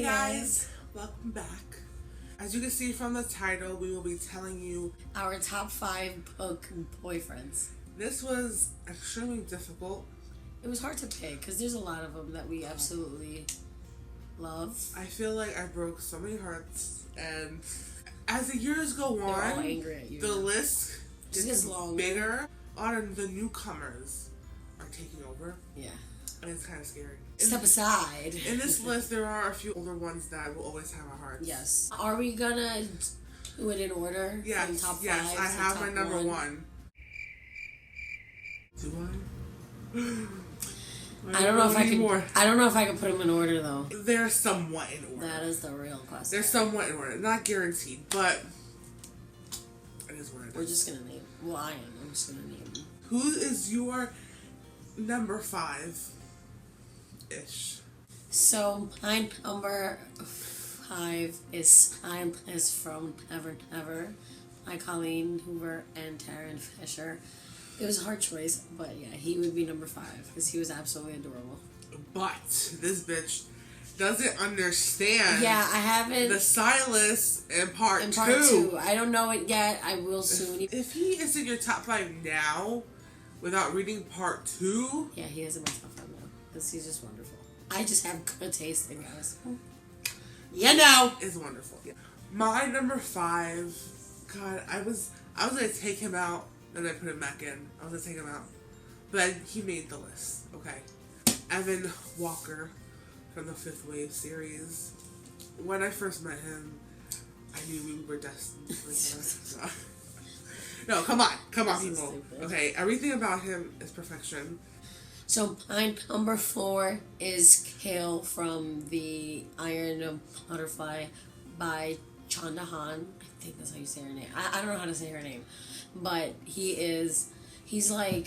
guys, welcome back. As you can see from the title, we will be telling you our top 5 book boyfriends. This was extremely difficult. It was hard to pick because there's a lot of them that we absolutely love. I feel like I broke so many hearts, and as the years go on, they're all angry at you. The list gets longer. bigger. A lot of the newcomers are taking over. Yeah. And it's kind of scary. Step aside. In this list, there are a few older ones that will always have our hearts. Yes. Are we gonna do it in order? Yes. From top 5 I have my number 1. Do I don't know if I can. I don't know if I can put them in order though. They're somewhat in order. That is the real question. They're somewhat in order, not guaranteed, but it is what it is. We're just gonna name. Well, I am. I'm just gonna name them. Who is your number 5 ish? So my number 5 is from Never Never by Colleen Hoover and Taryn Fisher. It was a hard choice, but yeah, he would be number 5 because he was absolutely adorable. But this bitch doesn't understand. Yeah, I haven't. The Silas in part 2. I don't know it yet. I will soon. If he is in your top 5 now, without reading part 2, yeah, he is in my top 5 now because he's just wonderful. I just have good taste in guys. You know, it's wonderful. Yeah. My number 5. God, I was gonna take him out. And I put him back in. I was gonna take him out. But he made the list. Okay. Evan Walker from the 5th Wave series. When I first met him, I knew we were destined for each other. No, come on, people. Okay, everything about him is perfection. So my number 4 is Kale from the Iron Butterfly by Chanda Han. I think that's how you say her name. I don't know how to say her name. But he's an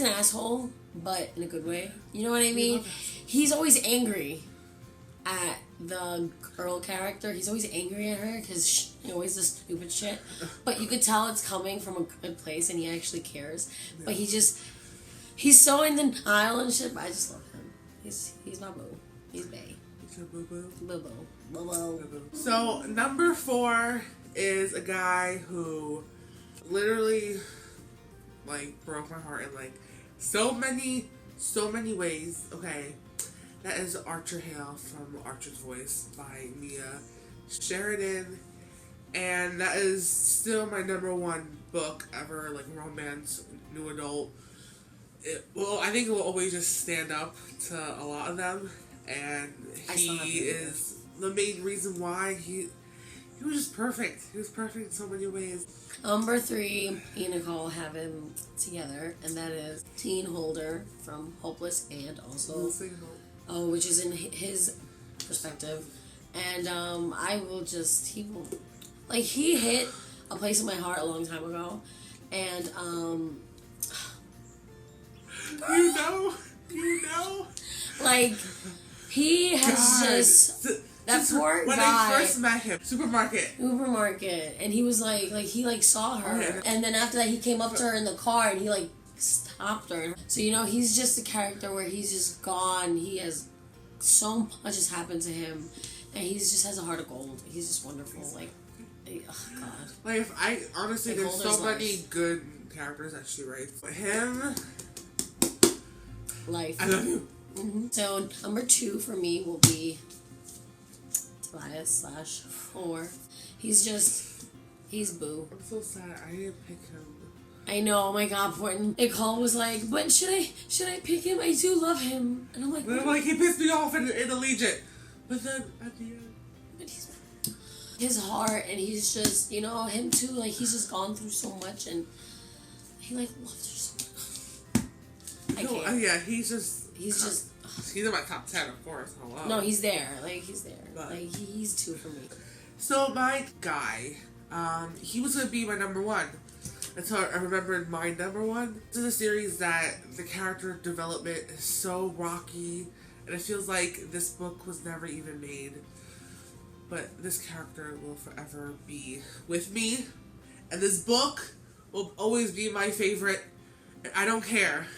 asshole, but in a good way. You know what I mean? He's always angry at the girl character. He's always angry at her because she always does stupid shit. But you could tell it's coming from a good place and he actually cares. Yeah. But he's so in denial and shit, but I just love him. He's my boo. He's bae. He's a boo-boo? Boo-boo. Boo-boo. So, number 4 is a guy who literally broke my heart in so many ways. Okay, that is Archer Hale from Archer's Voice by Mia Sheridan, and that is still my number 1 book ever, romance, new adult. I think it will always just stand up to a lot of them, and he is the main reason why he was just perfect. He was perfect in so many ways. Number 3, me and Nicole have him together, and that is Teen Holder from Hopeless and also, which is in his perspective. And he hit a place in my heart a long time ago, and you know, he has just. That poor when guy. When I first met him, supermarket, and he was he saw her, and then after that he came up to her in the car and he stopped her. So he's just a character where he's just gone. He has so much has happened to him, and he just has a heart of gold. He's just wonderful. Oh God. If I honestly, there's so many good characters that she writes. But him, life. I love you. Mm-hmm. So number 2 for me will be Tobias /4. He's boo. I'm so sad. I didn't pick him. I know. Oh my God, Portland. Nicole was like, "But should I pick him? I do love him." And I'm like, he pissed me off in Allegiant. But then at the end, but his heart, and he's just him too. He's just gone through so much, and he loved her so much. I can't. Yeah, he's in my top 10, of course. Hello. No, he's there. He's there. But, he's 2 for me. So my guy, he was gonna be my number 1. That's how I remembered my number 1. This is a series that the character development is so rocky, and it feels like this book was never even made. But this character will forever be with me, and this book will always be my favorite. I don't care.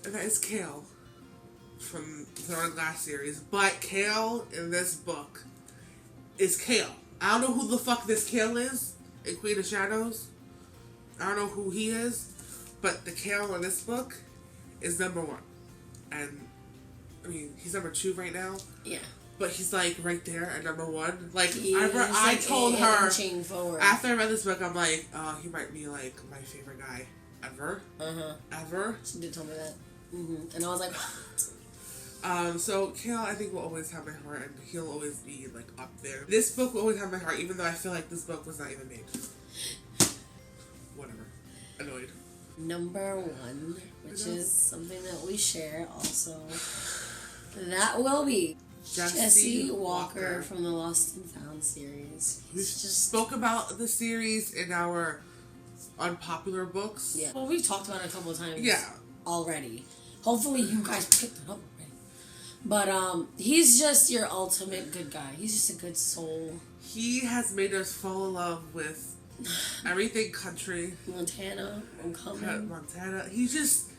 And that is Kale from the Throne of Glass series, but Kale in this book is Kale. I don't know who the fuck this Kale is in Queen of Shadows. I don't know who he is, but the Kale in this book is number 1. And, I mean, he's number 2 right now. Yeah. But he's, like, right there at number 1. Like, I told her, after I read this book, I'm like, he might be, like, my favorite guy ever. Ever. She did tell me that. And I was like, what? So Kale, I think, will always have my heart, and he'll always be, like, up there. This book will always have my heart, even though I feel like this book was not even made. Whatever. Annoyed. Number 1, which is something that we share also. That will be Jesse Walker from the Lost and Found series. We just spoke about the series in our unpopular books. Yeah. Well, we've talked about it a couple of times. Yeah. Already. Hopefully you guys picked it up already. But he's just your ultimate good guy. He's just a good soul. He has made us fall in love with everything country. Montana, Montana. He's just...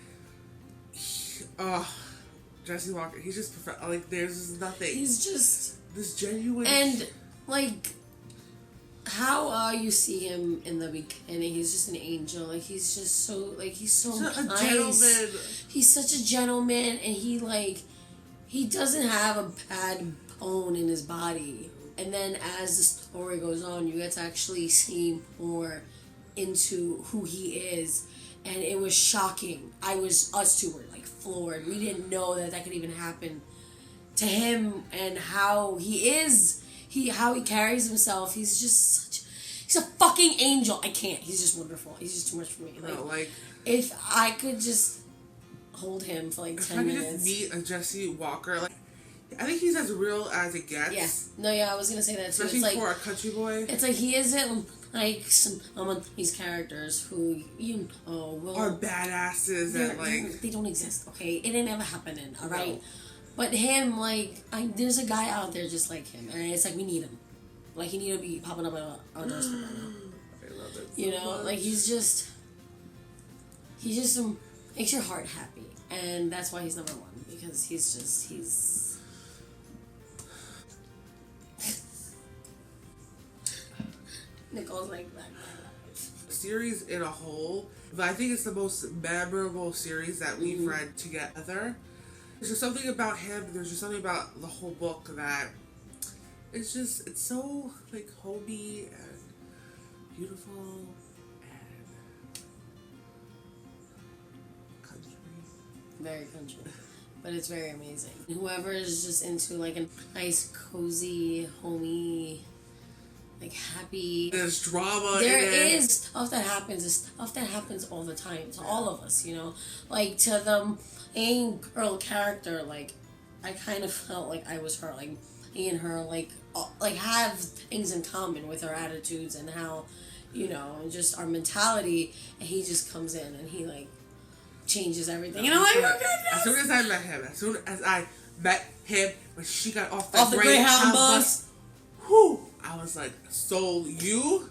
Jesse Walker. He's just perfect. Like, there's nothing. He's just... this genuine... And, like... how you see him in the beginning, he's just an angel. Like, he's just so, like, he's so nice. A gentleman. He's such a gentleman, and he, like, he doesn't have a bad bone in his body. And then as the story goes on, you get to actually see more into who he is. And it was shocking. Us two were, like, floored. We didn't know that could even happen to him, and how he is. How he carries himself, he's just he's a fucking angel. I can't. He's just wonderful. He's just too much for me. Like, if I could just hold him for like 10 minutes. If I could just meet a Jesse Walker, like, I think he's as real as it gets. Yeah. No, yeah, I was gonna say that too. Especially it's like, for a country boy. It's like he isn't like some of these characters who are badasses and like they don't exist. Okay, it ain't ever happening. All right. But him, like, there's a guy out there just like him, and it's like we need him. Like, he need to be popping up on our screen right now. I love it. You know, like he just makes your heart happy, and that's why he's number 1, because he's. Nicole's like that. Series in a whole, but I think it's the most memorable series that we've read together. There's just something about him, there's just something about the whole book that it's so, like, homey and beautiful and country. Very country. But it's very amazing. Whoever is just into, like, a nice, cozy, homey, like, happy. There's drama. There is stuff that happens. It's stuff that happens all the time to all of us, you know? Like, to the main girl character, like, I kind of felt like I was her. Like, me and her, like have things in common with our attitudes and how, you know, and just our mentality. And he just comes in and he, like, changes everything. You know, like, as soon as I met him, when she got off the Greyhound bus, whew, I was like, so you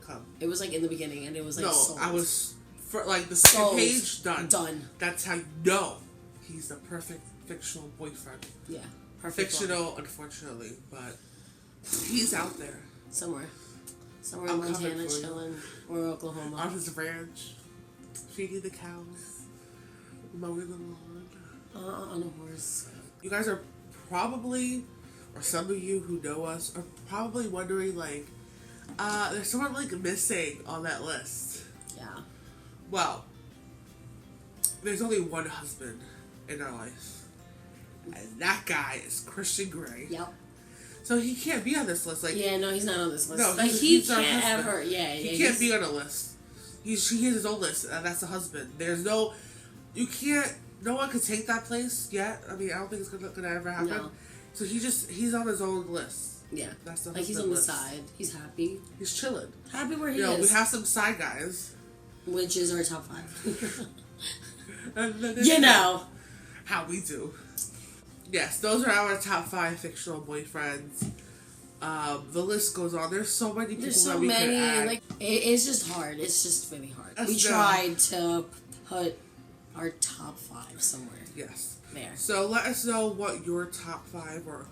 come. It was like in the beginning, and it was like sold. I was for like the second page done. That's how you know he's the perfect fictional boyfriend. Yeah, perfect. Fictional, unfortunately, but he's out there somewhere in Montana, chilling, or Oklahoma, on his ranch, feeding the cows, mowing the lawn, on a horse. You guys are probably, or some of you who know us, are probably wondering, like, there's someone, like, missing on that list. Yeah. Well, there's only one husband in our life. And that guy is Christian Grey. Yep. So he can't be on this list. Like, yeah, no, he's not on this list. No, like, he can't ever, he can't be on a list. He has his own list, and that's the husband. No one could take that place yet. I mean, I don't think it's gonna ever happen. No. So he's on his own list. Yeah. That's the like, he's on the side. He's happy. He's chilling. Happy where he is. We have some side guys. Which is our top 5. You know. How we do. Yes, those are our top 5 fictional boyfriends. The list goes on. There's so many people that we could add. Like, it's just hard. It's just really hard. We tried to put our top 5 somewhere. Yes. there. So let us know what your top 5 or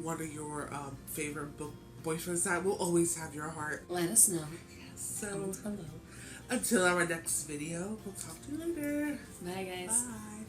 one of your favorite boyfriends that will always have your heart. Let us know. So until our next video, we'll talk to you later. Bye, guys. Bye.